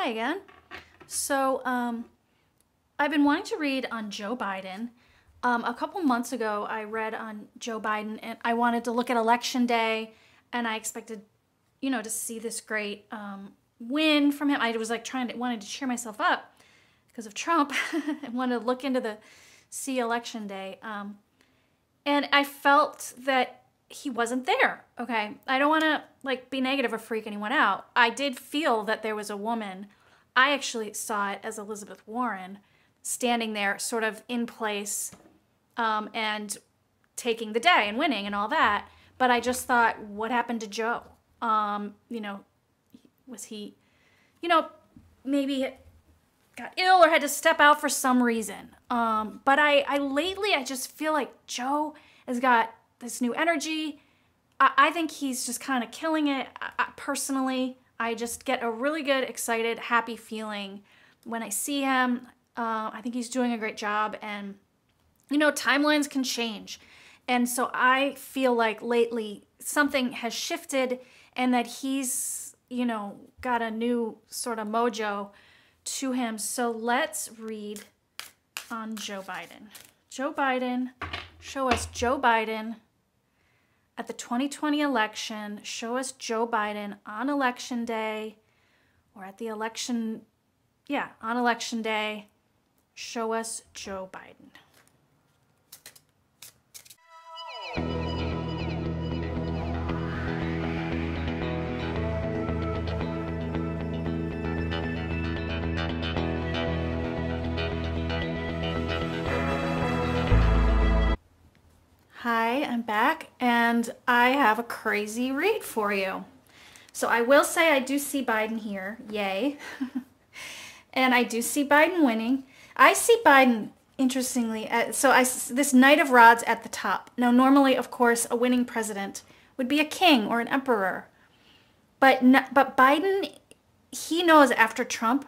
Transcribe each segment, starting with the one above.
Hi again. So, I've been wanting to read on Joe Biden. A couple months ago, I read on Joe Biden, and I wanted to look at Election Day, and I expected, to see this great win from him. I was like wanted to cheer myself up because of Trump. I wanted to look into see Election Day, and I felt that he wasn't there. Okay, I don't want to be negative or freak anyone out. I did feel that there was a woman. I actually saw it as Elizabeth Warren standing there sort of in place and taking the day and winning and all that. But I just thought, what happened to Joe? Was he, maybe got ill or had to step out for some reason. But I lately, I just feel like Joe has got this new energy. I think he's just kind of killing it. Personally, I just get a really good, excited, happy feeling when I see him. I think he's doing a great job, and timelines can change. And so I feel like lately something has shifted and that he's, got a new sort of mojo to him. So let's read on Joe Biden. Joe Biden, show us Joe Biden at the 2020 election. Show us Joe Biden on Election Day, or at the election, on Election Day. Show us Joe Biden. Hi, I'm back, and I have a crazy read for you. So I will say I do see Biden here, yay. And I do see Biden winning. I see Biden, interestingly, this Knight of Rods at the top. Now, normally, of course, a winning president would be a king or an emperor. But Biden, he knows after Trump,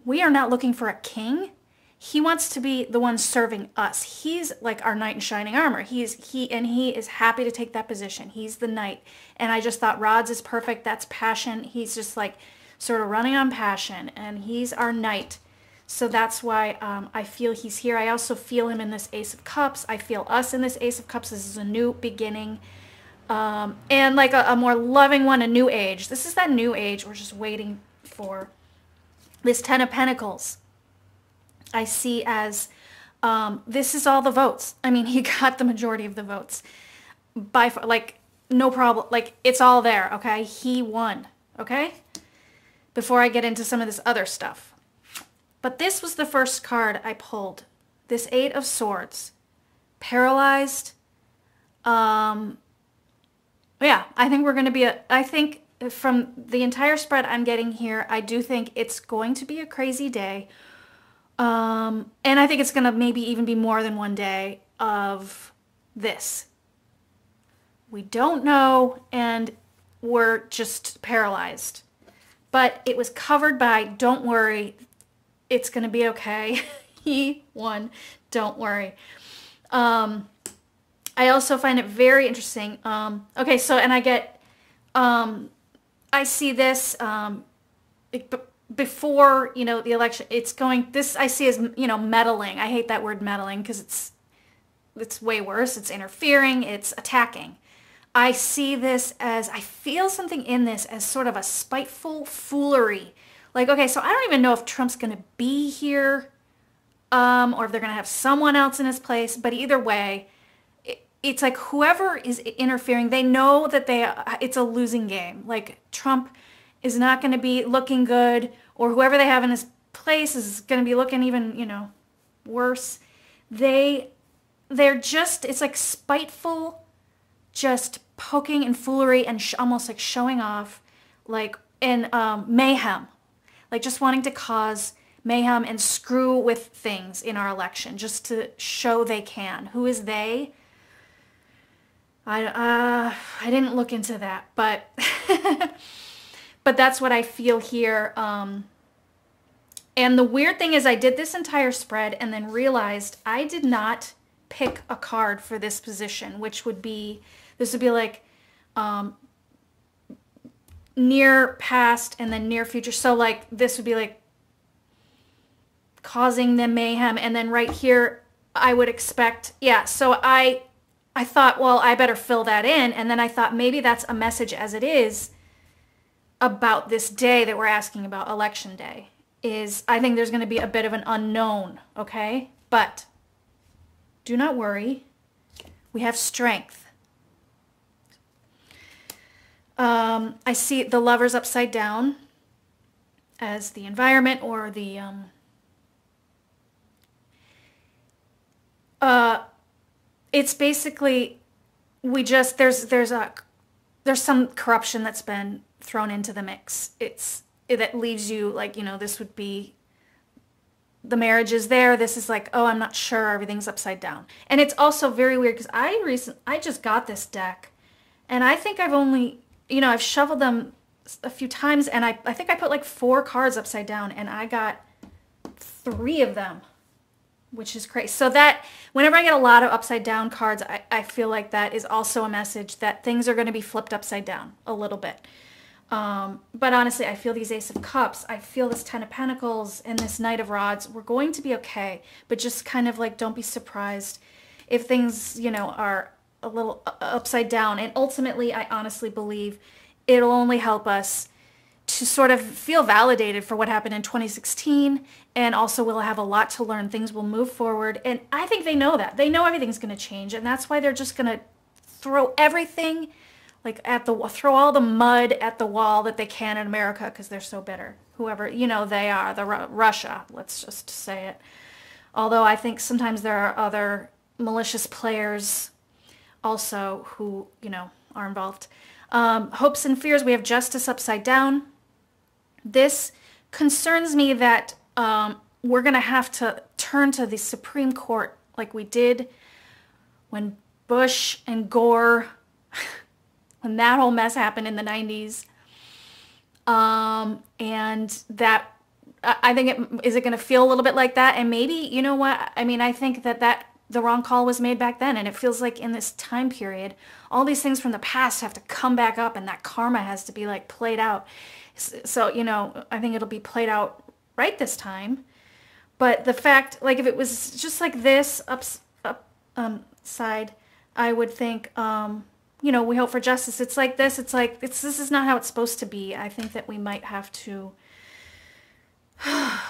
we are not looking for a king. He wants to be the one serving us. He's like our knight in shining armor. He is happy to take that position. He's the knight. And I just thought Rods is perfect. That's passion. He's just like sort of running on passion, and he's our knight. So that's why I feel he's here. I also feel him in this Ace of Cups. I feel us in this Ace of Cups. This is a new beginning. And like a more loving one, a new age. This is that new age we're just waiting for. This Ten of Pentacles I see as this is all the votes. I mean, he got the majority of the votes. By far, no problem. It's all there, okay? He won, okay? Before I get into some of this other stuff. But this was the first card I pulled. This Eight of Swords. Paralyzed. Yeah, I think we're going to be I think from the entire spread I'm getting here, I do think it's going to be a crazy day. And I think it's going to maybe even be more than one day of this. We don't know, and we're just paralyzed. But it was covered by, don't worry, it's going to be okay. He won, don't worry. I also find it very interesting. Okay, so, and I get, I see this, before, the election, it's going, this I see as, meddling. I hate that word meddling because it's way worse. It's interfering, it's attacking. I see this as, I feel something in this as sort of a spiteful foolery. Okay, so I don't even know if Trump's going to be here or if they're going to have someone else in his place. But either way, it's like whoever is interfering, they know that it's a losing game. Trump is not going to be looking good, or whoever they have in his place is going to be looking even, worse. They're just, it's like spiteful, just poking and foolery and almost like showing off, and mayhem, just wanting to cause mayhem and screw with things in our election just to show they can. Who is they? I didn't look into that, but but that's what I feel here. And the weird thing is I did this entire spread and then realized I did not pick a card for this position, which would be, this would be near past and then near future. So like this would be like causing the mayhem, and then right here I would expect, yeah, so I thought, well, I better fill that in, and then I thought maybe that's a message as it is about this day that we're asking about, election day, is I think there's going to be a bit of an unknown, okay? But do not worry. We have strength. I see the Lovers upside down as the environment, or the it's basically, we just, there's some corruption that's been thrown into the mix. That leaves you like, you know, this would be, the marriage is there. This is like, oh, I'm not sure, everything's upside down. And it's also very weird because I just got this deck, and I think I've only, you know, I've shuffled them a few times, and I think I put like 4 cards upside down, and I got 3 of them, which is crazy. So that whenever I get a lot of upside down cards, I feel like that is also a message that things are going to be flipped upside down a little bit. But honestly, I feel these Ace of Cups, I feel this Ten of Pentacles, and this Knight of Rods. We're going to be okay, but just kind of like, don't be surprised if things, you know, are a little upside down. And ultimately, I honestly believe it'll only help us to sort of feel validated for what happened in 2016, and also we'll have a lot to learn. Things will move forward, and I think they know that. They know everything's going to change, and that's why they're just going to throw everything, like throw all the mud at the wall that they can in America, because they're so bitter. Whoever, you know, they are, Russia, let's just say it. Although I think sometimes there are other malicious players also who, you know, are involved. Hopes and fears, we have Justice upside down. This concerns me that we're going to have to turn to the Supreme Court like we did when Bush and Gore, when that whole mess happened in the 90s. And that, I think is it going to feel a little bit like that? And maybe, you know what, I mean, I think that the wrong call was made back then, and it feels like in this time period, all these things from the past have to come back up, and that karma has to be like played out. So, you know, I think it'll be played out right this time. But the fact, like, if it was just like this side, I would think, you know, we hope for justice. It's like this. It's like, this is not how it's supposed to be. I think that we might have to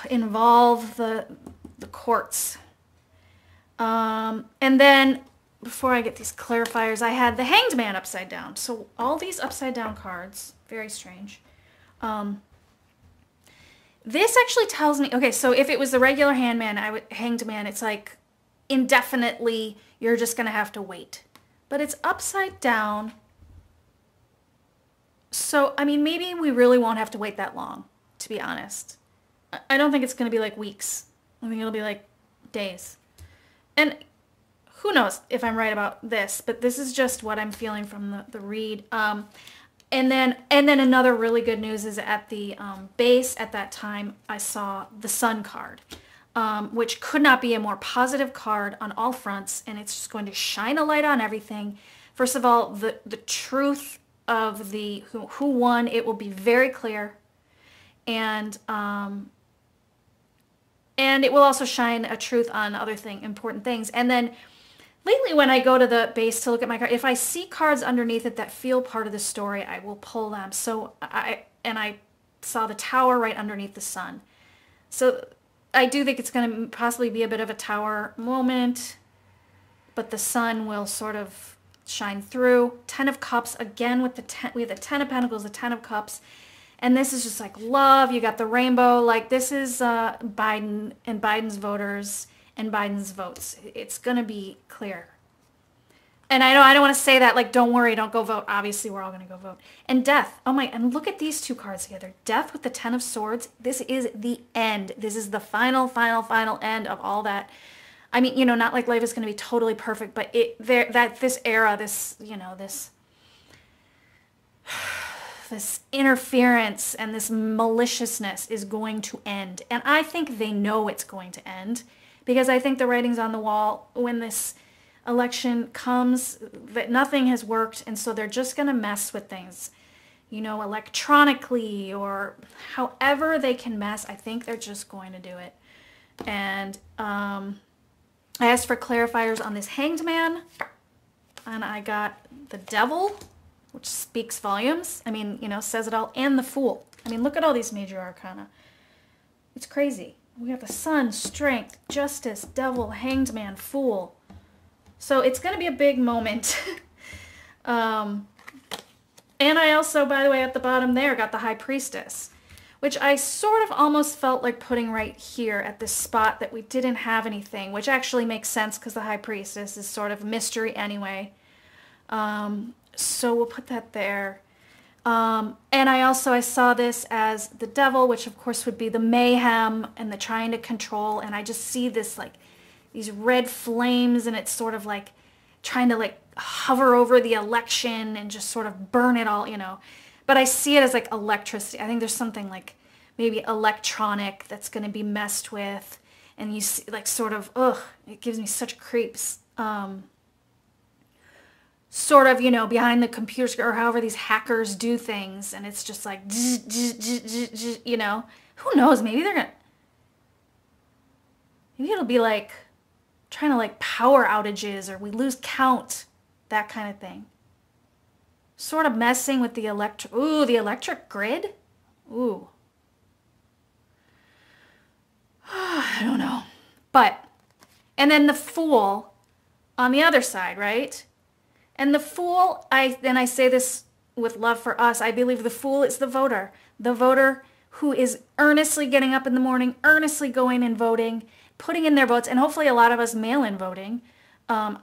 involve the courts. And then before I get these clarifiers, I had the Hanged Man upside down. So all these upside down cards, very strange. This actually tells me, okay, so if it was the regular Hanged Man, it's like indefinitely, you're just going to have to wait. But it's upside down. So, I mean, maybe we really won't have to wait that long, to be honest. I don't think it's going to be like weeks. I think it'll be like days. And who knows if I'm right about this, but this is just what I'm feeling from the read. And then another really good news is at the base at that time, I saw the Sun card, which could not be a more positive card on all fronts, and it's just going to shine a light on everything. First of all, the truth of the who won, it will be very clear, and it will also shine a truth on other important things. And then lately when I go to the base to look at my card, if I see cards underneath it that feel part of the story, I will pull them. So I saw the Tower right underneath the Sun. So I do think it's going to possibly be a bit of a Tower moment, but the Sun will sort of shine through. Ten of Cups, again with we have the Ten of Pentacles, the Ten of Cups. And this is just like love. You got the rainbow. Like, this is Biden and Biden's voters and Biden's votes. It's going to be clear. And I know I don't want to say that, like, don't worry, don't go vote. Obviously, we're all going to go vote. And Death. Oh my, and look at these two cards together. Death with the Ten of Swords. This is the end. This is the final end of all that. I mean, you know, not like life is going to be totally perfect, but this era, this, you know, this interference and this maliciousness is going to end. And I think they know it's going to end, because I think the writing's on the wall when this election comes that nothing has worked, and so they're just going to mess with things. you know, electronically or however they can mess. I think they're just going to do it. And I asked for clarifiers on this Hanged Man, and I got the Devil, which speaks volumes. I mean, you know, says it all, and the Fool. I mean, look at all these major arcana. It's crazy. We got the Sun, Strength, Justice, Devil, Hanged Man, Fool. So it's going to be a big moment. And I also, by the way, at the bottom there, got the High Priestess, which I sort of almost felt like putting right here at this spot that we didn't have anything, which actually makes sense because the High Priestess is sort of mystery anyway. So we'll put that there. And I saw this as the Devil, which of course would be the mayhem and the trying to control. And I just see this, like, these red flames, and it's sort of like trying to like hover over the election and just sort of burn it all, you know. But I see it as like electricity. I think there's something like maybe electronic that's going to be messed with. And you see, like, sort of, ugh, it gives me such creeps. Sort of, you know, behind the computer or however these hackers do things. And it's just like, you know, who knows? Maybe they're going to, maybe it'll be like trying to like power outages, or we lose count, that kind of thing. Sort of messing with the the electric grid? Ooh. I don't know. But, and then the Fool on the other side, right? And the Fool, I say this with love for us, I believe the Fool is the voter. The voter who is earnestly getting up in the morning, earnestly going and voting, putting in their votes, and hopefully a lot of us mail-in voting. I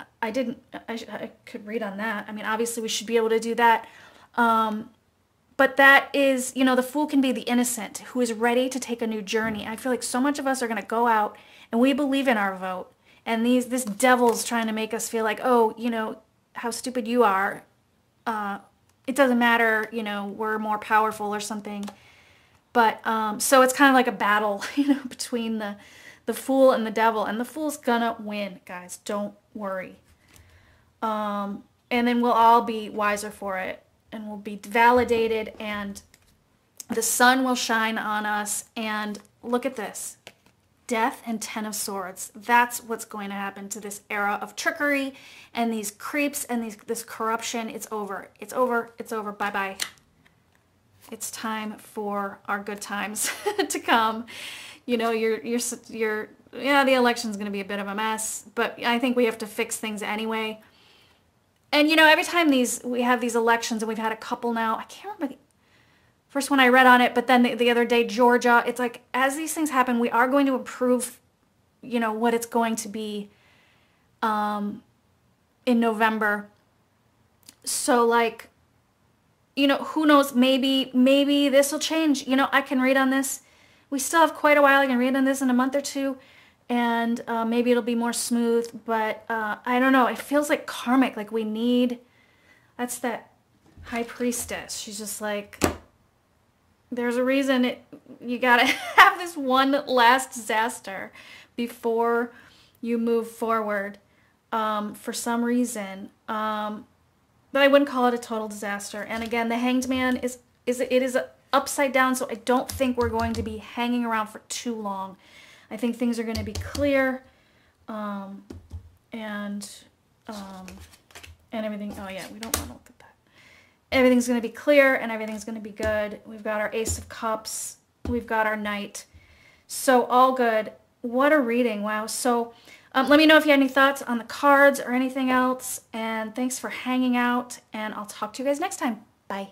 could read on that. I mean, obviously we should be able to do that. But that is, you know, the Fool can be the innocent who is ready to take a new journey. I feel like so much of us are going to go out and we believe in our vote. And this devil's trying to make us feel like, oh, you know, how stupid you are. It doesn't matter, you know, we're more powerful or something. But, so it's kind of like a battle, you know, between the Fool and the Devil. And the Fool's gonna win, guys. Don't worry. And then we'll all be wiser for it. And we'll be validated. And the sun will shine on us. And look at this. Death and 10 of Swords. That's what's going to happen to this era of trickery and these creeps and this corruption. It's over. It's over. It's over. Bye-bye. It's time for our good times to come. You know, yeah, the election's going to be a bit of a mess, but I think we have to fix things anyway. And, you know, every time we have these elections, and we've had a couple now, I can't remember the first one I read on it, but then the other day, Georgia, it's like, as these things happen, we are going to improve, you know, what it's going to be in November. So, like, you know, who knows, maybe this will change. You know, I can read on this. We still have quite a while. I can read on this in a month or two, and maybe it'll be more smooth, but I don't know. It feels like karmic, like we need, that's that High Priestess. She's just like, there's a reason you gotta have this one last disaster before you move forward for some reason. But I wouldn't call it a total disaster. And again, the Hanged Man it is upside down, so I don't think we're going to be hanging around for too long. I think things are going to be clear, and everything. Oh yeah, we don't want to look at that. Everything's going to be clear, and everything's going to be good. We've got our Ace of Cups. We've got our Knight. So all good. What a reading. Wow. So let me know if you have any thoughts on the cards or anything else. And thanks for hanging out. And I'll talk to you guys next time. Bye.